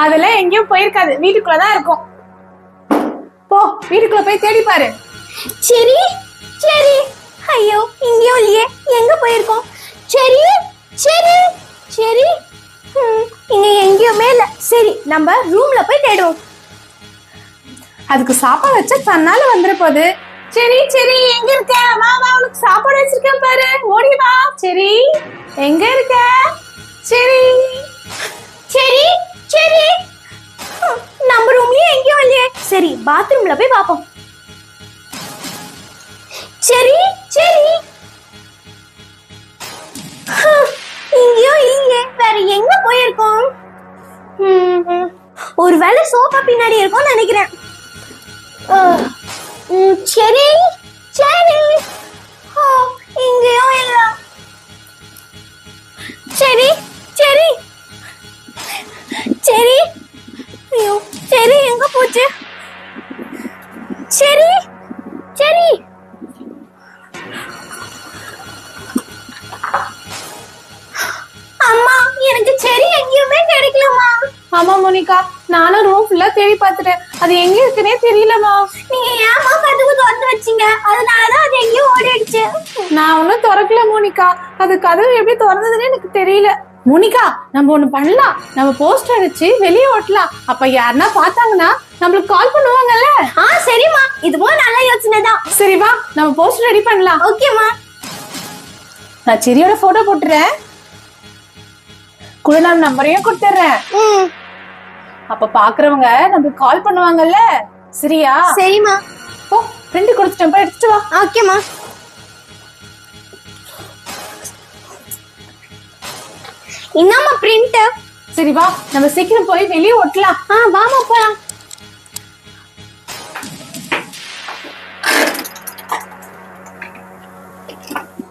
அதெல்லாம் எங்கேயும் போயிருக்காது, வீட்டுக்குள்ளதான் இருக்கும். போ, வீட்டுக்குள்ள போய் தேடி பாரு. சரி சரி. ஐயோ, இங்கேயும் இல்லையே, எங்க போயிருக்கோம்? சரி சரி சரி. இங்க எங்கேயுமே இல்ல. சரி, நம்ம ரூம்ல போய் தேடுவோம். அதுக்கு சாப்பாடு வச்சா தன்னால வந்துட போகுது. சரி சரி, எங்க இருக்க? வா வா, உனக்கு சாப்பாடு வச்சிருக்கேன் பாரு, ஓடி வா. சரி, எங்க இருக்க? சரி சரி சரி. நம்ம ரூம்லயே எங்கேயும் இல்லையே. சரி, பாத்ரூம்ல போய் பாப்போம். சரி சரி. இங்கேயும் இல்லையே, வேற எங்க போயிருக்கோம்? ஒருவேளை சோஃபா பின்னாடி இருக்கும்னு நினைக்கிறேன். சரி சரி. இங்கேயும் இல்ல. சரி சரி சரி. ஐயோ, சரி எங்க போச்சு? சரி சரி. அம்மா, எனக்கு சரி எங்கேயுமே கிடைக்கலமா. ஆமா மோனிகா, நானும் ரூம் ஃபுல்லா தேடி பார்த்துட்டேன், அது எங்க இருக்குன்னே தெரியலமா. நீங்க ஏமா கதவு திறந்து வச்சீங்க? அதனாலதான் அது எங்கேயோ ஓடிடுச்சு. நான் ஒன்னும் திறக்கல மோனிகா, அது கதவு எப்படி திறந்ததுன்னு எனக்கு தெரியல. மோனிகா, நம்ம ஒண்ணு பண்ணலாம், நம்ம போஸ்டர் அடிச்சு வெளியே ஓட்டலாம். அப்ப யாருன்னா பார்த்தாங்கன்னா நம்மளுக்கு கால் பண்ணுவாங்கல்ல. சரிம்மா, இதுவும் நல்ல யோசனை தான். சரி வா, நம்ம போஸ்டர் ரெடி பண்ணலாம். ஓகேம்மா. நான் செரியோட போட்டோ போட்டுறேன், கூட நான் நம்பரையும் கொடுத்துறேன். அப்ப பாக்குறவங்க நம்மளுக்கு கால் பண்ணுவாங்கல்ல. சரியா? சரிம்மா. ஓ, பிரிண்ட் கொடுத்துட்டேன், போய் எடுத்துட்டு வா. ஓகேம்மா. என்னம்மா பிரிண்ட்? சரி வா, நம்ம சீக்கிரம் போய் வெளியே ஓட்டலாம். வாமா போலாம்.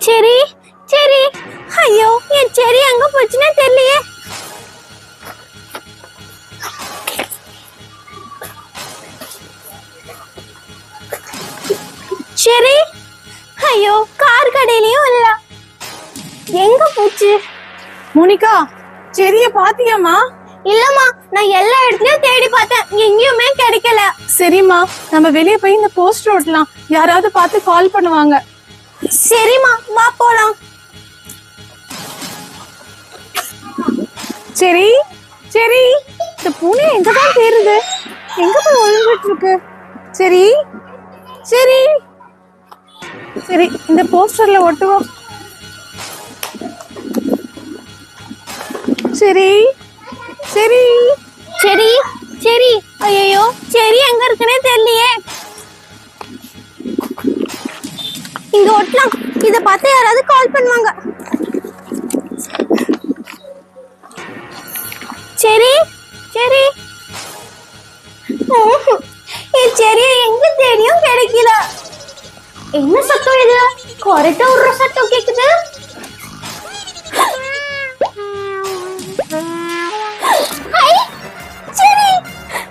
சரி சரி. ஐயோ, என் செரி எங்க போச்சுன்னே தெரியலையே. சரி. ஐயோ, கார் கடையிலயும் இல்ல. எங்க போச்சு? மோனிகா, செரிய பாத்தியாமா? இல்லம்மா, நான் எல்லா இடத்துலயும் தேடி பார்த்தேன், எங்கேயுமே கிடைக்கல. சரிம்மா, நம்ம வெளியே போய் இந்த போஸ்டர் ஓட்டலாம், யாராவது பார்த்து கால் பண்ணுவாங்க. சரிம்மா, வா போலாம். சரி சரி. இந்த பூனை எங்கதான் தேடுது? எங்க போய் ஒளிஞ்சிட்டு இருக்கு? சரி சரி சரி, இந்த போஸ்டர்ல ஒட்டுவோம். சரி சரி சரி சரி. ஐயோ, சரி எங்க இருக்குன்னே தெரியலையே. இங்க ஒட்டலாம், இத பார்த்து யாராவது கால் பண்ணுவாங்க. சரி சரி. என் செரிய எங்க தேடியும் கிடைக்கல. என்ன சத்தம் இது? கொரட்டை விடுற சத்தம் கேக்குது. சரி,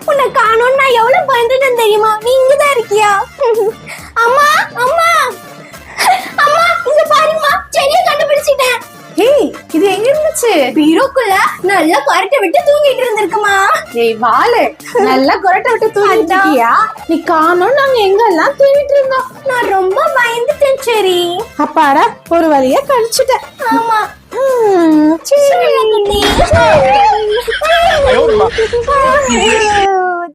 உன்னை காணோம், நான் எவ்வளவு பயந்துட்டேன் தெரியுமா? நீ இங்கதான் இருக்கியா? அம்மா அம்மா அம்மா, இங்க பாருங்கம்மா, செடியை கண்டுபிடிச்சிட்டேன். ஏய், இது எங்க இருந்துச்சு? பீரோக்குள்ள நல்லா கொரட்டை விட்டு தூங்கிட்டு இருந்திருக்குமா. ஏய் வாளு, நல்லா கொரட்டை விட்டு தூங்கிட்டு இருக்கியா? நீ காணோம், நாங்க எங்கெல்லாம் தூங்கிட்டு இருந்தோம். நான் ரொம்ப பயந்துட்டேன். சரி, அப்பாடா, ஒரு வழியா கழிச்சுட்டேன். ஆமா. சரி. குட்டி.